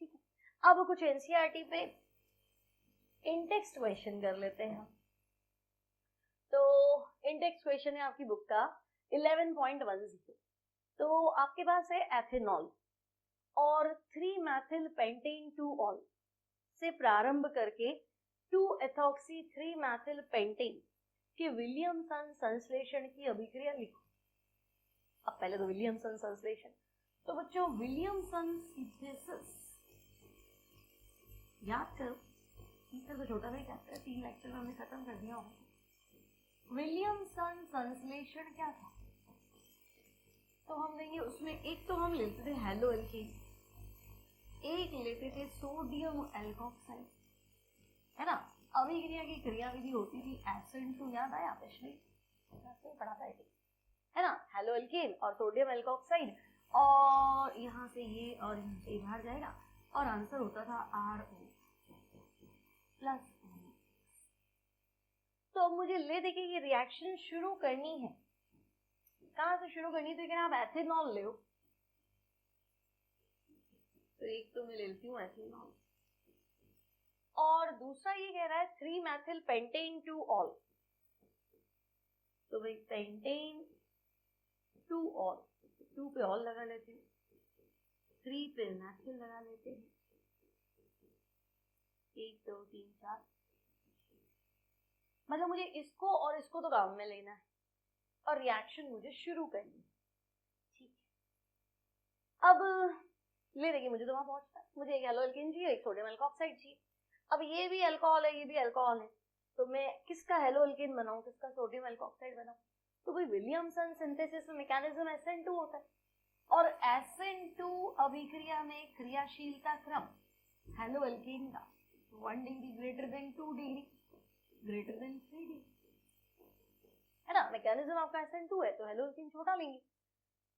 ठीक है। अब कुछ एनसीईआरटी पे इंटेक्स्ट क्वेश्चन कर लेते हैं। तो इंटेक्स्ट क्वेश्चन है आपकी बुक का 11.10। तो आपके पास है एथेनॉल और 3 मैथिल पेंटेन 2-ऑल से प्रारंभ करके 2-एथॉक्सी 3 मैथिल पेंटेन के विलियमसन संश्लेषण की अभिक्रिया लिखो। अब पहले तो विलियमसन संश्लेषण, तो बच्चों विलियमसन सिंथेसिस याद करो, ईथर तो छोटा सा चैप्टर है, 3 लेक्चर में हमने खत्म कर दिया होगा। विलियमसन संश्लेषण क्या था? तो हम देंगे उसमें एक तो हम लेते थे हेलो एल्केन, एक लेते थे सोडियम एल्कोक्साइड, है ना। अभिक्रिया की क्रियाविधि होती थी SN2, याद आया पिछले पढ़ा था, है ना। हेलो एल्केन और सोडियम एल्कोक्साइड, और यहाँ से ये और यहाँ से बाहर जाएगा और आंसर होता था RO प्लस। तो अब मुझे ले देखिए ये रिएक्शन शुरू करनी है, कहां से शुरू करनी? तो आप एथेनॉल ले, तो एक तो मैं लेती हूँ एथेनॉल, और दूसरा ये कह रहा है 3 मैथिल पेंटेन 2-ऑल, तो भाई पेंटेन 2-ऑल, 2 पे ऑल लगा लेते हैं, 3 पे मैथिल लगा लेते हैं, 1 2 3 4, मतलब मुझे इसको और इसको तो काम में लेना है और रिएक्शन मुझे शुरू करनी है, ठीक है। अब ले देखिए मुझे तो वहां पहुंचता है, मुझे एक हेलो एल्केन चाहिए, एक सोडियम एल्कोक्साइड चाहिए। अब ये भी अल्कोहल है, ये भी अल्कोहल है, तो मैं किसका हेलो एल्केन बनाऊं, किसका सोडियम एल्कोक्साइड बनाऊं? तो भाई विलियमसन सिंथेसिस में मैकेनिज्म SN2 होता है, और SN2 अभिक्रिया में क्रियाशीलता क्रम हेलो एल्केन का 1 degree greater than 2 degree greater than 3 degree, है ना। मैकेनिज्म आपका SN2 है तो हेलो एल्केन छोटा लेंगे,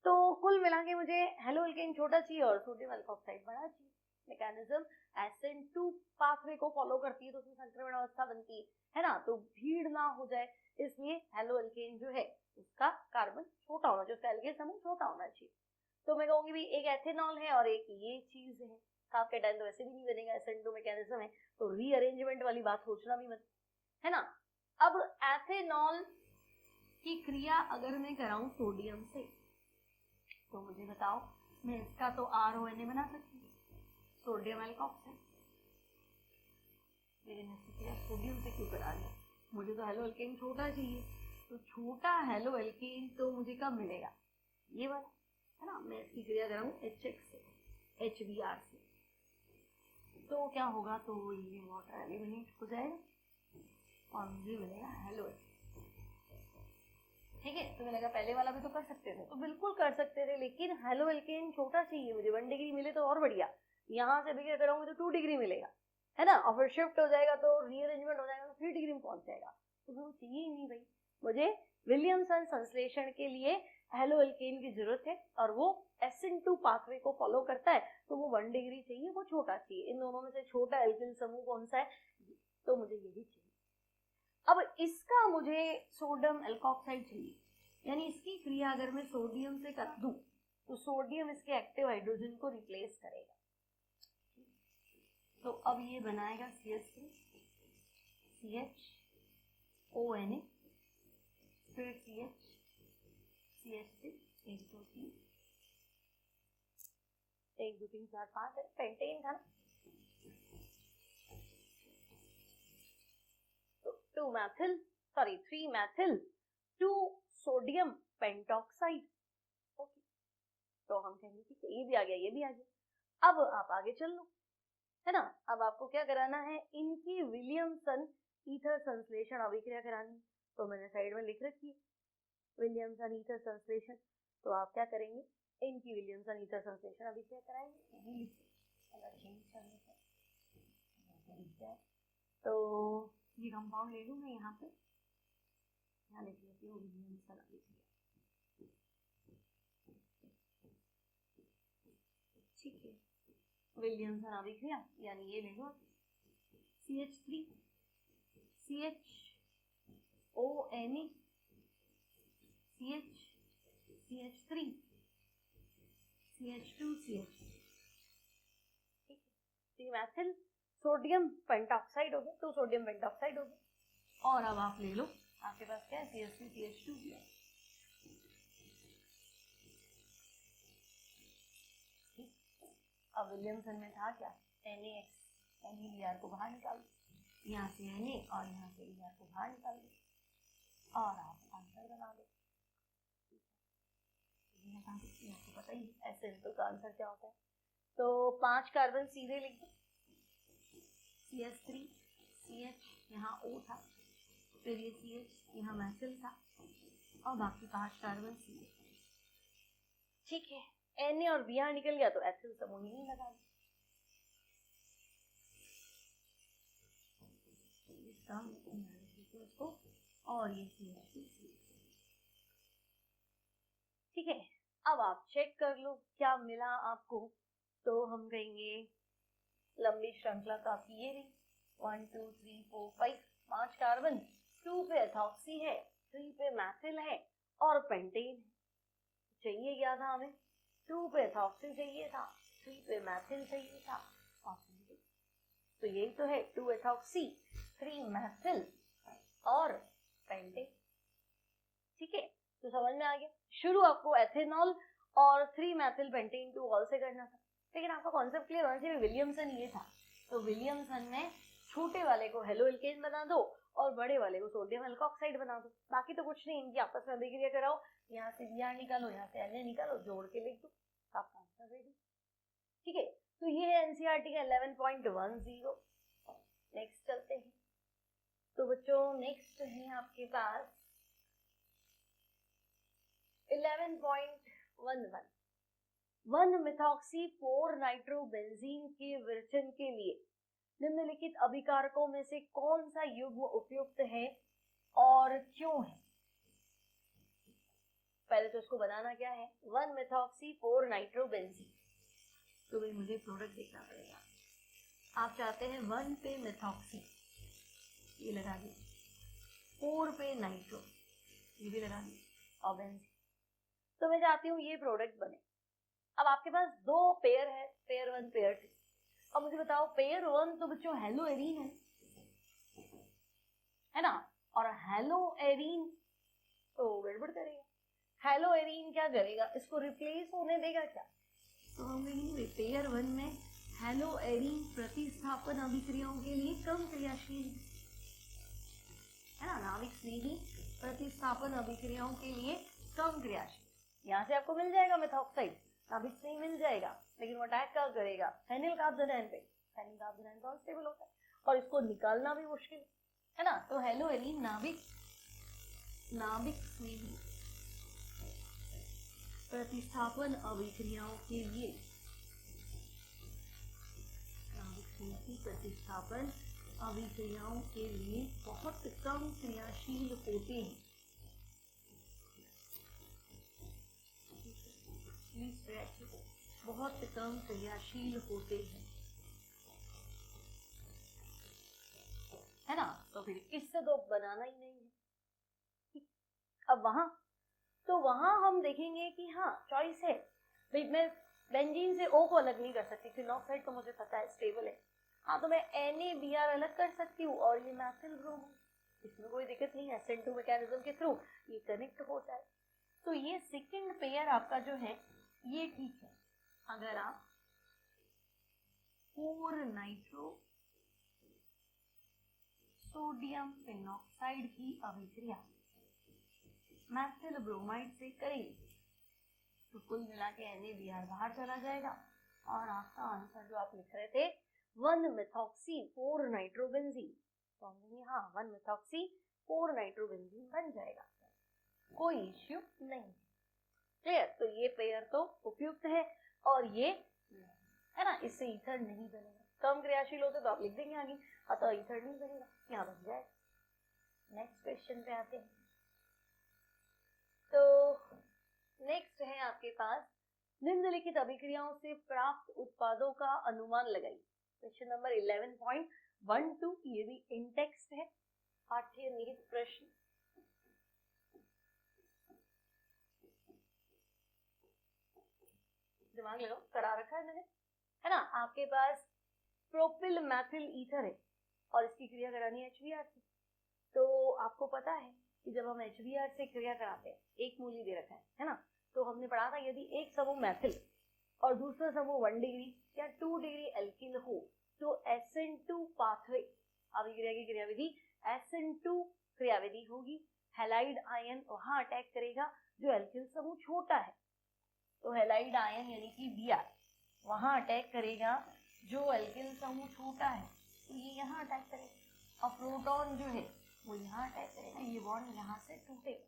तो कुल मिला के मुझे हेलो एल्केन छोटा चाहिए और सोडियम एल्कोक्साइड बड़ा चाहिए। मैकेनिज्म SN2 पाथवे को फॉलो करती है, तो उसमें संक्रमण अवस्था बनती है ना, तो भीड़ ना हो जाए इसलिए हेलो एल्केन जो है उसका कार्बन छोटा होना चाहिए, उसका एल्केन समूह छोटा होना चाहिए। तो मैं कहूंगी भी एक एथेनॉल है और एक ये चीज है, काफकेटाइन तो वैसे भी नहीं बनेगा, SN2 मैकेनिज्म है, तो रीअरेंजमेंट वाली बात सोचना भी मत, है ना। अब एथेनॉल की क्रिया अगर मैं कराऊं सोडियम से, तो मुझे बताओ मैं इसका तो RONA बना सकती हूँ, सोडियम एल्कोक्साइड, लेकिन इसकी क्रिया सोडियम से क्यों करा रही है? मुझे तो हेलो एल्केन छोटा चाहिए, तो छोटा हेलो एल्केन तो मुझे कब मिलेगा? ये वाला, है ना। मैं इसकी क्रिया कराऊं HX से, HBr से, तो क्या होगा? तो ये वाटर एलिमिनेट हो जाएगा और मुझे मिलेगा हेलो एल्केन, ठीक है। तो मैंने कहा पहले वाला भी तो कर सकते थे, तो बिल्कुल कर सकते थे, लेकिन हेलो एल्केन छोटा चाहिए मुझे, 1 डिग्री मिले तो और बढ़िया, यहाँ से भी क्या कराऊंगी तो 2 डिग्री मिलेगा, है ना, और फिर शिफ्ट हो जाएगा तो रीअरेंजमेंट हो जाएगा, तो 3 डिग्री में पहुंच जाएगा, तो वो चाहिए ही नहीं भाई। मुझे विलियमसन संश्लेषण के लिए हेलो एल्केन की जरूरत है और वो SN2 पाथवे को फॉलो करता है, तो वो 1 डिग्री चाहिए, वो छोटा चाहिए। इन दोनों में से छोटा एल्किल समूह कौन सा है, तो मुझे यही चाहिए। अब इसका मुझे सोडियम एल्कोक्साइड चाहिए, यानी इसकी क्रिया अगर मैं सोडियम से कर दूं तो सोडियम इसके एक्टिव हाइड्रोजन को रिप्लेस करेगा। तो अब ये बनाएगा CH3 CHONA, फिर CH3 1 2 3 1 2 3 4 5 है, पेंटेन था ना, तो 3 मैथिल 2 सोडियम पेंटॉक्साइड। ओके, तो हम कहेंगे कि ये भी आ गया, ये भी आ गया। अब आप आगे चल लो, है ना। अब आपको क्या कराना है, इनकी विलियमसन ईथर संश्लेषण अभिक्रिया करानी, तो मैंने साइड में लिख रखी है विलियमसन ईथर संश्लेषण। तो आप क्या करेंगे, इनकी विलियमसन ईथर संश्लेषण अभिक्रिया कराएंगे। तो ये कंपाउंड ले लूं मैं यहाँ पे, यहाँ लिख लेती हूँ विलियमसन अभिक्रिया। ठीक है, विलियमसन अभिक्रिया यानी ये ले लो CH3 CHONA CH3 CH2 CH, ठीक है, मैथिल सोडियम पेंटॉक्साइड हो गया, 2 सोडियम पेंटॉक्साइड हो गया। और अब आप ले लो, आपके पास क्या है, CH3 CH2 है। अब विलियमसन में था क्या, NaX, NaBr को बाहर निकाल दो, यहाँ से Na और यहाँ से Br को बाहर निकाल दो और आप आंसर बना दो। आपको पता ही SN2 का आंसर क्या होता है, तो 5 कार्बन सीधे लिख दो, CH3 CH यहाँ O था, फिर ये CH यहाँ मैथिल था और बाकी 5 कार्बन सीधे। ठीक है, Na और Br निकल गया तो एथिल समूह ही नहीं लगा, उसको, और ये CH2। ठीक है, अब आप चेक कर लो क्या मिला आपको। तो हम कहेंगे लंबी श्रृंखला का आपकी ये रही, 1 2 3 4 5 कार्बन, 2 पे एथॉक्सी है, 3 पे मैथिल है और पेंटेन है। चाहिए क्या था हमें, 2 पे एथॉक्सी चाहिए था, 3 पे मैथिल चाहिए था और पेंटेन। तो यही तो है, 2 एथॉक्सी 3 मैथिल और पेंटेन। ठीक है, तो समझ में आ गया। शुरू आपको एथेनॉल और 3 मैथिल पेंटेन 2 ऑल से करना था, लेकिन आपका कॉन्सेप्ट क्लियर होना चाहिए। विलियमसन ये था, तो विलियमसन में छोटे वाले को हेलो एल्केन बना दो और बड़े वाले को सोडियम एल्कोक्साइड बना दो, बाकी तो कुछ नहीं, इनकी आपस में अभिक्रिया कराओ, यहाँ से Br निकालो, यहाँ से Na निकालो, जोड़ के लिख दो, आपका आंसर रेडी। ठीक है, तो ये है एनसीईआरटी का 11.10। नेक्स्ट चलते हैं, तो बच्चों नेक्स्ट है आपके पास 11.11 1 मिथॉक्सी 4 नाइट्रोबेंजीन के विरचन के लिए निम्नलिखित अभिकारकों में से कौन सा युग्म उपयुक्त है और क्यों है। पहले तो इसको बनाना क्या है, 1 मिथॉक्सी 4 नाइट्रोबेंजीन, तो भाई मुझे प्रोडक्ट देखना पड़ेगा। आप चाहते हैं 1 पे मिथॉक्सी, ये लगा दी, 4 पे नाइट्रो, ये भी लगा दी, और बेंजीन, तो मैं चाहती हूँ ये प्रोडक्ट बने। अब आपके पास 2 पेयर है, पेयर 1 पेयर 2। अब मुझे बताओ पेयर 1 तो बच्चों हेलो एरीन है ना, और हेलो एरीन तो गड़बड़ करेगा। हेलो एरीन क्या करेगा, इसको रिप्लेस होने देगा क्या, तो हम कहेंगे पेयर 1 में हेलो एरीन प्रतिस्थापन अभिक्रियाओं के लिए कम क्रियाशील है ना, नाभिक स्नेही प्रतिस्थापन अभिक्रियाओं के लिए कम क्रियाशील। यहाँ से आपको मिल जाएगा मेथॉक्साइड, नाभिक स्नेही मिल जाएगा, लेकिन वो अटैक क्या करेगा, फेनिल कार्बोनाइन पे। फेनिल कार्बोनाइन तो अनस्टेबल होता है और इसको निकालना भी मुश्किल है ना, तो हेलो एरीन नाभिक स्नेही प्रतिस्थापन अभिक्रियाओं के लिए, नाभिक स्नेही प्रतिस्थापन अभिक्रियाओं के लिए बहुत कम क्रियाशील होते हैं। बहुत कम क्रियाशील होते हैं, है ना। तो फिर इससे तो बनाना ही नहीं है। अब वहां हम देखेंगे कि हाँ चॉइस है भाई, मैं बेंजीन से O को अलग नहीं कर सकती, फिनॉक्साइड तो मुझे पता है स्टेबल है। हाँ तो मैं NaBr अलग कर सकती हूँ और ये मैथिल ब्रोमो, इसमें कोई दिक्कत नहीं है, SN2 मैकेनिज्म के थ्रू ये कनेक्ट हो जाए। तो ये सेकंड पेयर आपका जो है ये ठीक है। अगर आप 4 नाइट्रो सोडियम फिनॉक्साइड की अभिक्रिया मैथिल ब्रोमाइड से करेंगे तो कुल मिला के NaBr बाहर चला जाएगा और आपका आंसर जो आप लिख रहे थे 1-methoxy 4-नाइट्रोबेंजीन, तो हम देंगे हाँ 1-methoxy 4-नाइट्रोबेंजीन बन जाएगा, कोई इश्यू नहीं। क्लियर। तो ये पेयर तो उपयुक्त है और ये है ना, इससे ईथर नहीं बनेगा। कम क्रियाशील होते तो आप लिख देंगे आगे, अतः ईथर नहीं बनेगा, यहाँ बन जाएगा। नेक्स्ट क्वेश्चन पे आते हैं। तो नेक्स्ट है आपके पास निम्नलिखित अभिक्रियाओं से प्राप्त उत्पादों का अनुमान लगाइए। क्वेश्चन नंबर 11.12, ये भी इन टेक्स्ट है, पाठ्य निहित प्रश्न। दिमाग लगाओ, करा रखा है मैंने, है ना। आपके पास प्रोपिल मैथिल ईथर है और इसकी क्रिया करानी है HBr से। तो आपको पता है कि जब हम HBr से क्रिया कराते हैं, एक मूल्य दे रखा है ना, तो हमने पढ़ा था यदि एक समूह मैथिल और दूसरा समूह 1 डिग्री या 2 डिग्री एल्किल हो तो SN2 पाथवे अभिक्रिया की क्रियाविधि SN2 क्रियाविधि होगी। हैलाइड आयन वहां अटैक करेगा जो एल्किल समूह छोटा है, तो हैलाइड आयन यानी कि Br वहां अटैक करेगा जो एल्किल समूह छोटा है, तो ये यहाँ अटैक करेगा। और प्रोटॉन जो है वो यहाँ अटैक करेगा, ये बॉन्ड यहाँ से टूटेगा।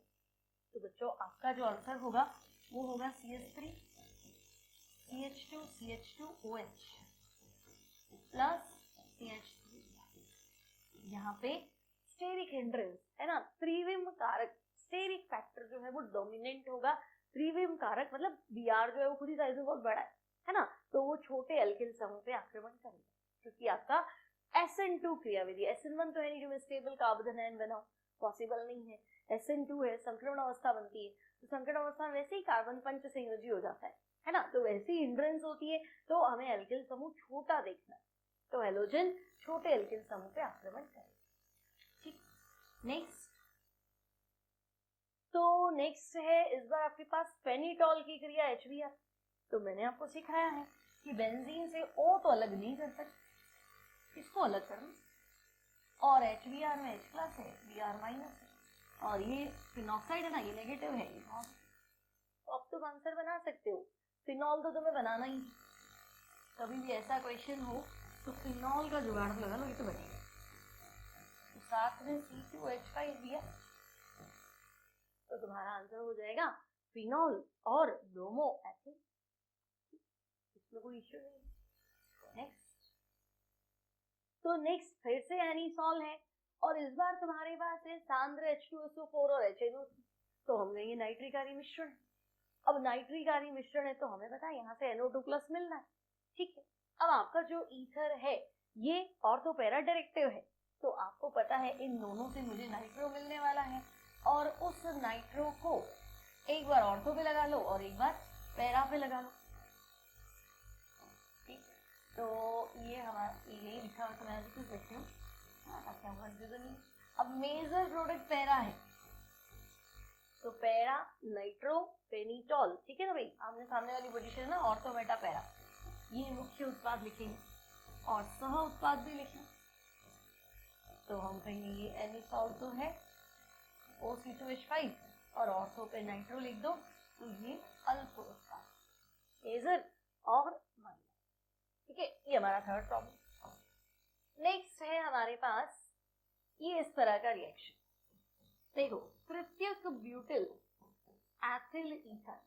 तो बच्चों आपका जो आंसर होगा वो होगा CH3 CH2 CH2OH plus CH3। यहाँ पे स्टेरिक हिंड्रेंस है ना, त्रिविम कारक स्टेरिक फैक्टर जो है वो डोमिनेंट होगा। त्रिविम कारक मतलब Br जो है वो खुद ही साइज में बहुत बड़ा है ना, तो वो छोटे एल्किल समूह पे आक्रमण करेगा, क्योंकि आपका SN2 क्रियाविधि, SN1 तो है नहीं जो मैं स्टेबल कार्बन आयन बनाऊं, पॉसिबल नहीं है। SN2 है, संकरण अवस्था बनती है, तो संकरण अवस्था में वैसे ही कार्बन पंच संयोजी हो जाता है ना, तो वैसी हिंड्रेंस होती है, तो हमें एल्किल समूह छोटा देखना है, तो हेलोजन छोटे एल्किल समूह पे आक्रमण करेगा। ठीक, नेक्स्ट। तो नेक्स्ट है इस बार आपके पास फेनिटॉल की क्रिया HBr। तो मैंने आपको सिखाया है कि बेंजीन से O तो अलग नहीं कर सकते, इसको अलग करना, और HBr में H प्लस है, Br माइनस है, और ये फिनॉक्साइड है ना, ये नेगेटिव है, ये तो अब तुम आंसर बना सकते हो। फिनॉल तो तुम्हें बनाना ही, कभी भी ऐसा क्वेश्चन हो तो फिनॉल का जुगाड़ लगा लो, ये तो बनेगा। तो साथ में C2H5 दिया तो तुम्हारा आंसर हो जाएगा फिनॉल और ब्रोमो एसिड, इसमें कोई इश्यू नहीं। नेक्स्ट। तो नेक्स्ट फिर से एनीसॉल है और इस बार तुम्हारे पास है सांद्र H2SO4 और HNO3, तो हम कहेंगे नाइट्रिकारी मिश्रण। अब नाइट्रिकारी मिश्रण है तो हमें पता है यहाँ से NO2 प्लस मिलना है, ठीक है। अब आपका जो ईथर है ये ऑर्थो पैरा डायरेक्टिव है, तो आपको पता है इन दोनों से मुझे नाइट्रो मिलने वाला है, और उस नाइट्रो को एक बार ऑर्थो पे लगा लो और एक बार पैरा पे लगा लो, ठीक। तो ये हमारा यही लिखा हुआ, तो मैं लिख सकती हूँ ताकि हम कंफ्यूजन नहीं। अब मेजर प्रोडक्ट पैरा है, तो पैरा नाइट्रो फेनिटॉल, ठीक है ना भाई, आपने सामने वाली पोजीशन है ना, ऑर्थो मेटा पैरा, ये मुख्य उत्पाद लिखेंगे और सह उत्पाद भी लिखेंगे, तो हम कहेंगे ये एनिसॉल तो है OC2H5 और ऑर्थो पे नाइट्रो लिख दो, तो ये अल्फो उत्पाद, मेजर और माइनर, ठीक है। ये हमारा थर्ड प्रॉब्लम। नेक्स्ट है हमारे पास ये इस तरह का रिएक्शन, देखो तृतीयक butyl ethyl ether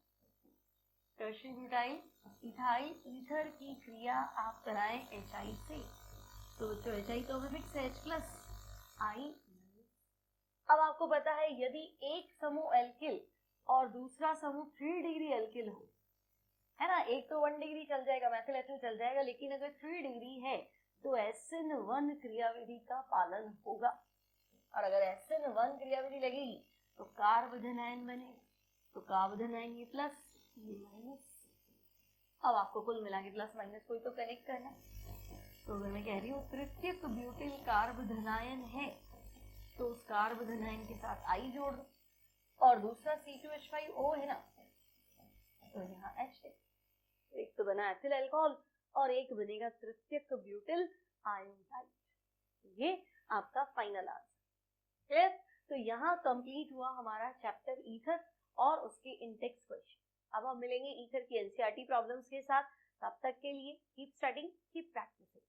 tertiary butyl ethyl ether की क्रिया आप कराएं HI से, तो बच्चों HI तो हमें फिक्स है H प्लस I। अब आपको पता है यदि एक समूह एल्किल और दूसरा समूह 3 डिग्री एल्किल हो, है ना, एक तो 1 डिग्री चल जाएगा, मैथिल एथिल चल जाएगा, लेकिन अगर 3 डिग्री है तो SN1 क्रियाविधि का पालन होगा। और अगर SN1 क्रियाविधि लगेगी तो कार्बोधनायन बनेगा, तो कार्बोधनायन ये प्लस ये माइनस। अब आपको कुल मिला के प्लस माइनस कोई तो कनेक्ट करना। तो अगर मैं कह रही हूँ तृतीयक ब्यूटिल कार्बोधनायन है तो उस कार्बोधनायन के साथ I जोड़ दो, और दूसरा C2H5O है ना, तो यहाँ H है। एक तो बना एथिल अल्कोहल और एक बनेगा तृतीयक ब्यूटिल आयोडाइड। ये आपका फाइनल आंसर। क्लियर? तो यहाँ कंप्लीट हुआ हमारा चैप्टर ईथर और उसके इंटेक्स क्वेश्चन। अब हम मिलेंगे ईथर की एनसीईआरटी प्रॉब्लम्स के साथ। तब तक के लिए कीप स्टडिंग, कीप प्रैक्टिसिंग।